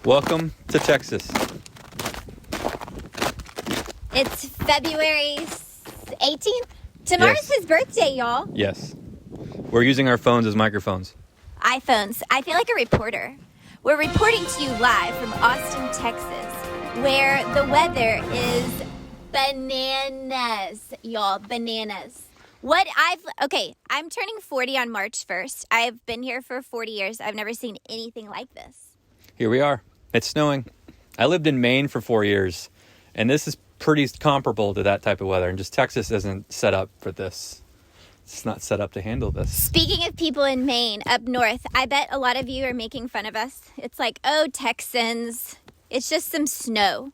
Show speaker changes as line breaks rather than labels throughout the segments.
Welcome to Texas.
It's February 18th. Tomorrow's his birthday, y'all.
Yes. We're using our phones as microphones.
iPhones. I feel like a reporter. We're reporting to you live from Austin, Texas, where the weather is bananas, y'all. Bananas. I'm turning 40 on March 1st. I've been here for 40 years. I've never seen anything like this.
Here we are. It's snowing. I lived in Maine for 4 years, and this is pretty comparable to that type of weather. And just Texas isn't set up for this. It's not set up to handle this.
Speaking of people in Maine, up north, I bet a lot of you are making fun of us. It's like, oh, Texans, it's just some snow.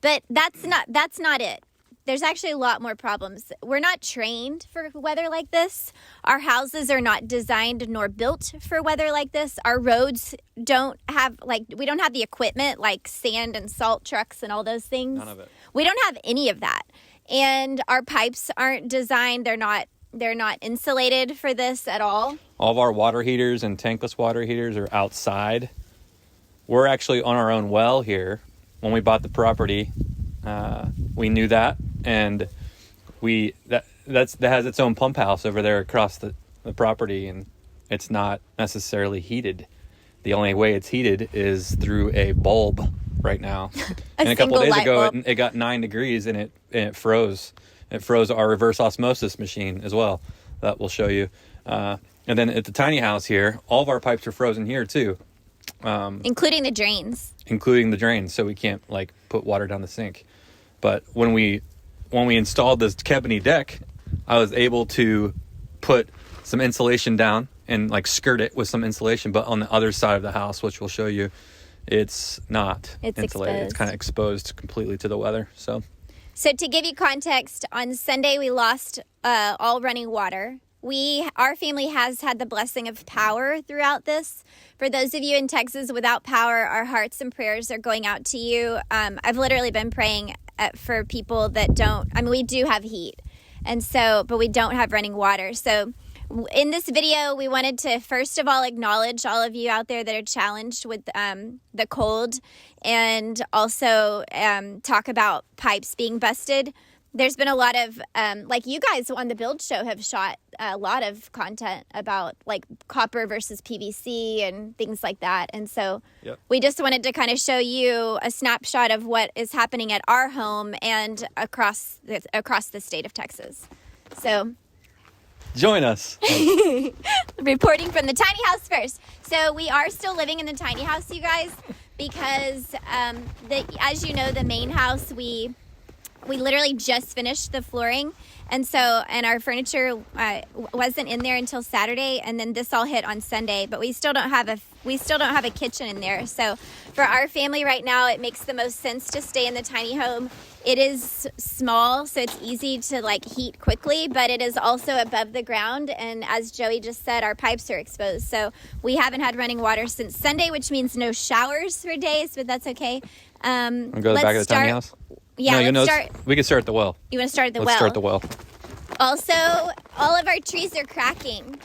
But that's not it. There's actually a lot more problems. We're not trained for weather like this. Our houses are not designed nor built for weather like this. Our roads don't have, we don't have the equipment like sand and salt trucks and all those things.
None of it.
We don't have any of that. And our pipes aren't designed. They're not insulated for this at all.
All of our water heaters and tankless water heaters are outside. We're actually on our own well here. When we bought the property, we knew that, and that has its own pump house over there across the property, and it's not necessarily heated. The only way it's heated is through a bulb right now. And a couple of days ago, it got 9 degrees, and it froze. It froze our reverse osmosis machine as well. That will show you. And then at the tiny house here, all of our pipes are frozen here too.
Including the drains.
So we can't put water down the sink. But when we installed this Kebney deck, I was able to put some insulation down and skirt it with some insulation. But on the other side of the house, which we'll show you, it's not insulated.
Exposed.
It's kind of exposed completely to the weather. So
to give you context, on Sunday we lost all running water. Our family has had the blessing of power throughout this. For those of you in Texas without power, our hearts and prayers are going out to you. I've literally been praying for people that don't. I mean, we do have heat, but we don't have running water. So in this video, we wanted to first of all acknowledge all of you out there that are challenged with the cold, and also talk about pipes being busted. There's been a lot of, you guys on the Build Show have shot a lot of content about copper versus PVC and things like that. And so We just wanted to kind of show you a snapshot of what is happening at our home and across the state of Texas. So
join us.
Reporting from the tiny house first. So we are still living in the tiny house, you guys, because as you know, the main house, we literally just finished the flooring, and our furniture wasn't in there until Saturday, and then this all hit on Sunday. But we still don't have a kitchen in there. So for our family right now, it makes the most sense to stay in the tiny home. It is small, so it's easy to heat quickly, but it is also above the ground. And as Joey just said, our pipes are exposed. So we haven't had running water since Sunday, which means no showers for days, but that's okay.
Go to the back of the tiny house.
Yeah,
no, we can start at the well.
You want to start at the well?
Let's start at the well.
Also, all of our trees are cracking.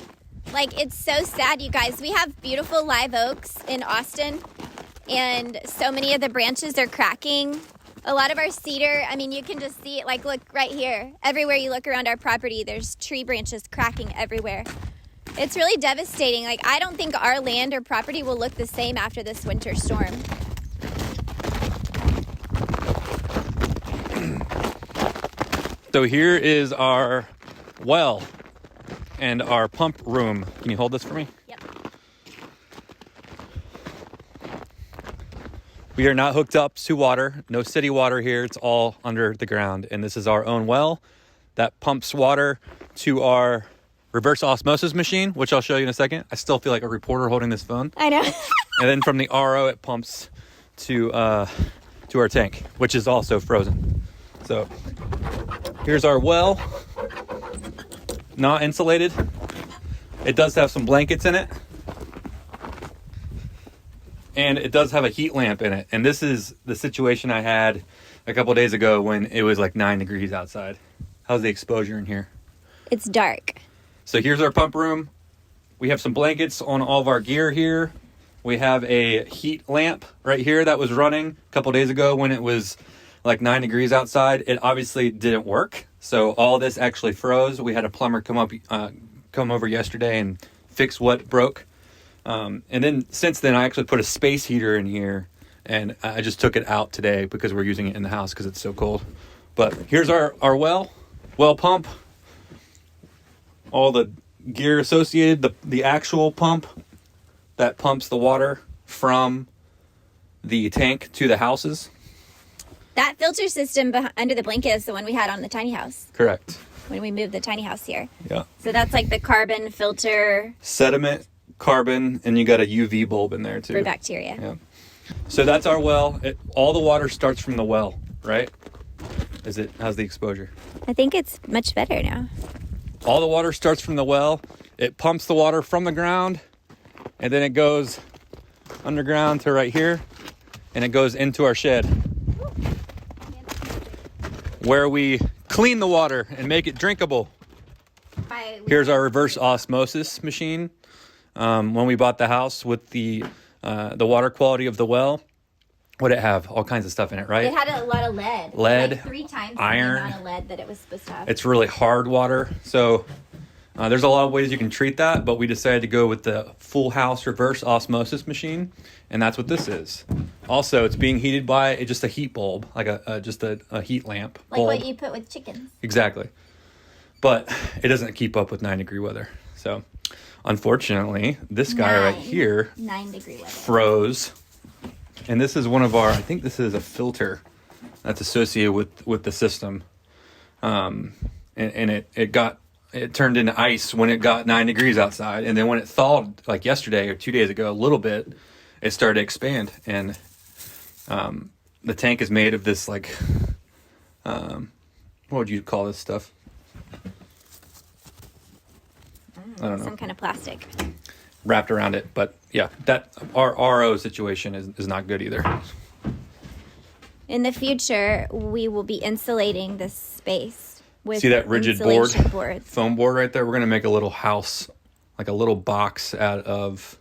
It's so sad, you guys. We have beautiful live oaks in Austin, and so many of the branches are cracking. A lot of our cedar, you can just see it. Look right here. Everywhere you look around our property, there's tree branches cracking everywhere. It's really devastating. I don't think our land or property will look the same after this winter storm.
So here is our well and our pump room. Can you hold this for me?
Yep.
We are not hooked up to water. No city water here. It's all under the ground. And this is our own well that pumps water to our reverse osmosis machine, which I'll show you in a second. I still feel like a reporter holding this phone.
I know.
And then from the RO, it pumps to our tank, which is also frozen. So here's our well, not insulated. It does have some blankets in it, and it does have a heat lamp in it. And this is the situation I had a couple days ago when it was 9 degrees outside. How's the exposure in here?
It's dark.
So here's our pump room. We have some blankets on all of our gear here. We have a heat lamp right here that was running a couple days ago when it was like 9 degrees outside. It obviously didn't work. So all this actually froze. We had a plumber come over yesterday and fix what broke. And then since then, I actually put a space heater in here, and I just took it out today because we're using it in the house because it's so cold. But here's our well pump, all the gear associated, the actual pump that pumps the water from the tank to the houses.
That filter system under the blanket is the one we had on the tiny house.
Correct.
When we moved the tiny house here.
Yeah.
So that's like the carbon filter.
Sediment, carbon, and you got a UV bulb in there too.
For bacteria.
Yeah. So that's our well. All the water starts from the well, right? How's the exposure?
I think it's much better now.
All the water starts from the well. It pumps the water from the ground, and then it goes underground to right here, and it goes into our shed, where we clean the water and make it drinkable. Here's our reverse osmosis machine. When we bought the house with the water quality of the well, what'd it have? All kinds of stuff in it, right?
It had a lot of lead.
Lead,
like 3 times
iron,
the amount of lead that it was supposed to have.
It's really hard water. So there's a lot of ways you can treat that, but we decided to go with the full house reverse osmosis machine, and that's what this is. Also, it's being heated by just a heat bulb, like just a heat lamp
like
bulb.
what you put with chickens.
Exactly. But it doesn't keep up with 9-degree weather. So unfortunately, this guy right here
9-degree weather
froze. And this is I think this is a filter that's associated with the system. And it turned into ice when it got 9 degrees outside. And then when it thawed like yesterday or 2 days ago, a little bit, it started to expand. And the tank is made of this like, what would you call this stuff? I don't know.
Some kind of plastic.
Wrapped around it. But yeah, that our RO situation is not good either.
In the future, we will be insulating this space with
See that rigid
insulation
board, foam board right there? We're going to make a little house, like a little box out of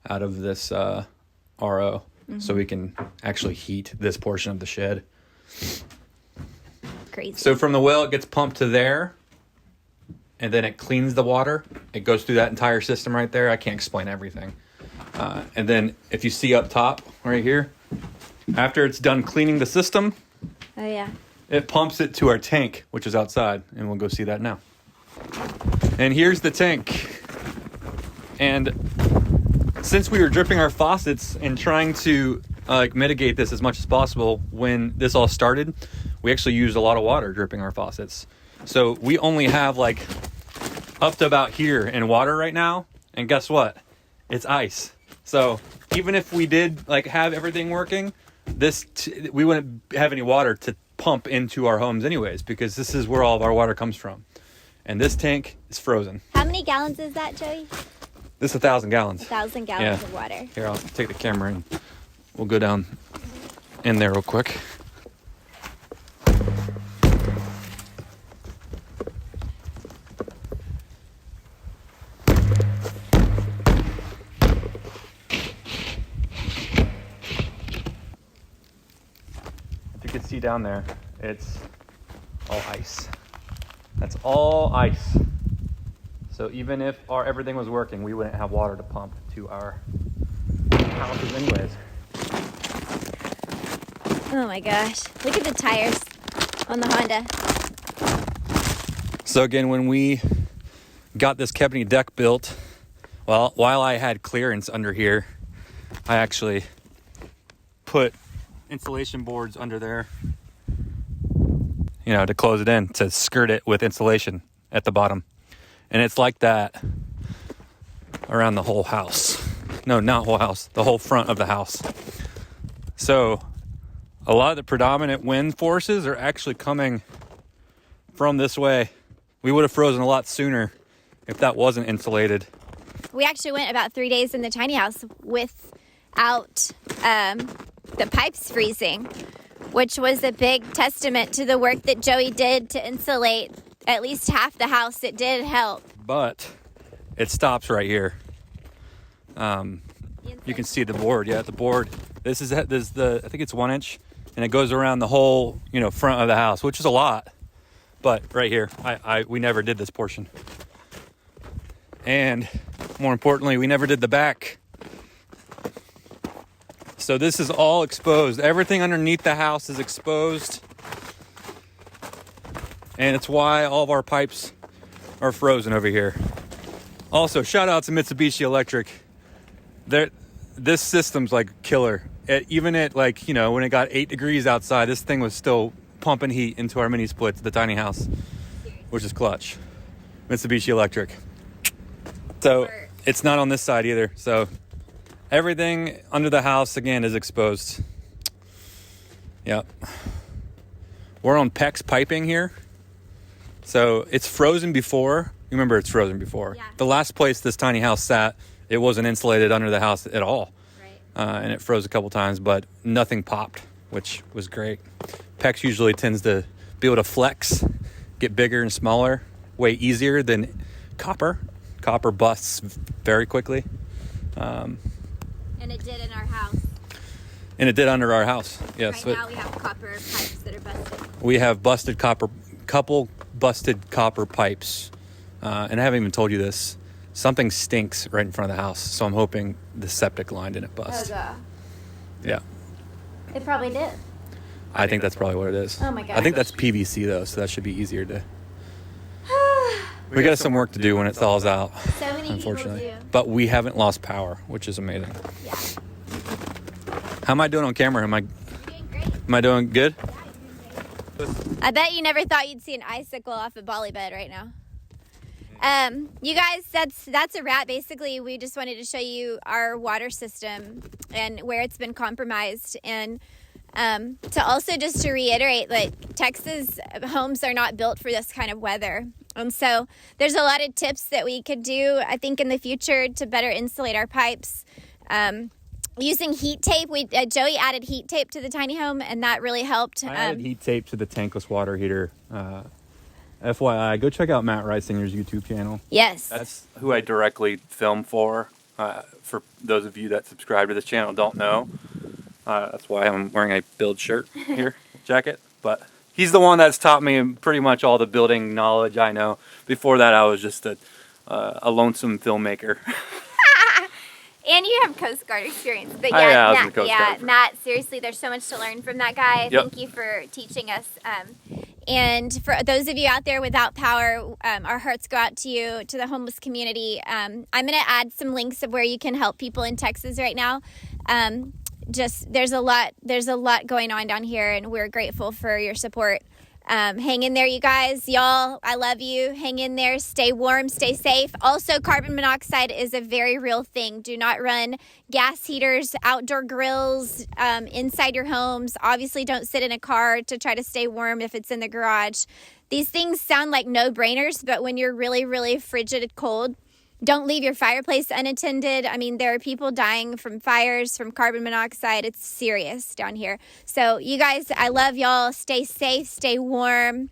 this RO, so we can actually heat this portion of the shed.
Crazy.
So from the well, it gets pumped to there, and then it cleans the water. It goes through that entire system right there. I can't explain everything. And then if you see up top right here, after it's done cleaning the system,
oh yeah,
it pumps it to our tank, which is outside, and we'll go see that now. And here's the tank. And since we were dripping our faucets and trying to mitigate this as much as possible, when this all started, we actually used a lot of water dripping our faucets. So we only have like up to about here in water right now. And guess what? It's ice. So even if we did like have everything working, we wouldn't have any water to pump into our homes anyways, because this is where all of our water comes from. And this tank is frozen.
How many gallons is that, Joey?
This is 1,000 gallons.
1,000 gallons of water.
Here, I'll take the camera and we'll go down in there real quick. If you can see down there, it's all ice. That's all ice. So even if everything was working, we wouldn't have water to pump to our houses anyways.
Oh my gosh. Look at the tires on the Honda.
So again, when we got this Kebney deck built, well, while I had clearance under here, I actually put insulation boards under there, to close it in, to skirt it with insulation at the bottom. And it's like that around the whole house. No, not whole house, the whole front of the house. So a lot of the predominant wind forces are actually coming from this way. We would have frozen a lot sooner if that wasn't insulated.
We actually went about 3 days in the tiny house without the pipes freezing, which was a big testament to the work that Joey did to insulate at least half the house. It did help.
But it stops right here. You can see the board. Yeah, the board. This is I think it's 1 inch, and it goes around the whole, front of the house, which is a lot. But right here, we never did this portion. And more importantly, we never did the back. So this is all exposed. Everything underneath the house is exposed. And it's why all of our pipes are frozen over here. Also, shout out to Mitsubishi Electric. This system's like killer. Even at when it got 8 degrees outside, this thing was still pumping heat into our mini splits, the tiny house, which is clutch. Mitsubishi Electric. So it's not on this side either. So everything under the house again is exposed. Yep. We're on PEX piping here. So it's frozen before. You remember it's frozen before.
Yeah.
The last place this tiny house sat, it wasn't insulated under the house at all.
Right.
And it froze a couple times, but nothing popped, which was great. PEX usually tends to be able to flex, get bigger and smaller, way easier than copper. Copper busts very quickly.
And it did in our house.
And it did under our house. Yes.
Right now we have copper pipes that are busted.
We have couple busted copper pipes. And I haven't even told you this. Something stinks right in front of the house. So I'm hoping the septic line didn't bust.
Oh, God.
Yeah.
It probably did.
I think that's probably what it is.
Oh, my God.
I think that's PVC, though, so that should be easier to... We got some work to do when it thaws out,
So many
unfortunately.
people do.
But we haven't lost power, which is amazing.
Yeah.
How am I doing on camera? Am I
You're doing great.
Am I doing good?
Yeah, you're doing great. I bet you never thought you'd see an icicle off a bolly bed right now. You guys, that's a wrap. Basically, we just wanted to show you our water system and where it's been compromised, and to also just to reiterate, like, Texas homes are not built for this kind of weather. And so there's a lot of tips that we could do, I think, in the future to better insulate our pipes. Using heat tape, Joey added heat tape to the tiny home, and that really helped.
I added heat tape to the tankless water heater. FYI, go check out Matt Reisinger's YouTube channel.
Yes.
That's who I directly film for. For those of you that subscribe to this channel don't know. That's why I'm wearing a build shirt here, jacket. But he's the one that's taught me pretty much all the building knowledge I know. Before that, I was just a lonesome filmmaker.
And you have Coast Guard experience. But
I was in the Coast Guard.
Matt, seriously, there's so much to learn from that guy.
Yep.
Thank you for teaching us. And for those of you out there without power, our hearts go out to you, to the homeless community. I'm going to add some links of where you can help people in Texas right now. There's a lot going on down here, and we're grateful for your support. Hang in there, you guys. Y'all, I love you. Hang in there. Stay warm. Stay safe. Also, carbon monoxide is a very real thing. Do not run gas heaters, outdoor grills inside your homes. Obviously, don't sit in a car to try to stay warm if it's in the garage. These things sound like no-brainers, but when you're really, really frigid cold, don't leave your fireplace unattended. I mean, there are people dying from fires, from carbon monoxide. It's serious down here. So you guys, I love y'all. Stay safe, stay warm.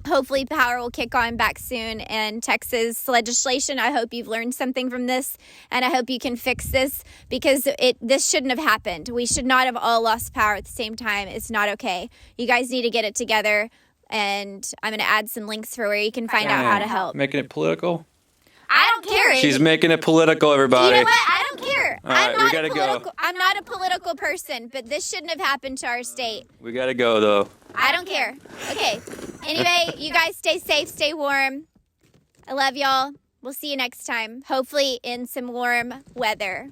Hopefully power will kick on back soon. And Texas legislation, I hope you've learned something from this. And I hope you can fix this, because this shouldn't have happened. We should not have all lost power at the same time. It's not okay. You guys need to get it together. And I'm going to add some links for where you can find out how to help.
Making it political?
I don't care.
She's making it political, everybody.
You know what? I don't care.
All right, we gotta go.
I'm not a political person, but this shouldn't have happened to our state.
We gotta go, though.
I don't care. Okay. Anyway, you guys stay safe, stay warm. I love y'all. We'll see you next time. Hopefully in some warm weather.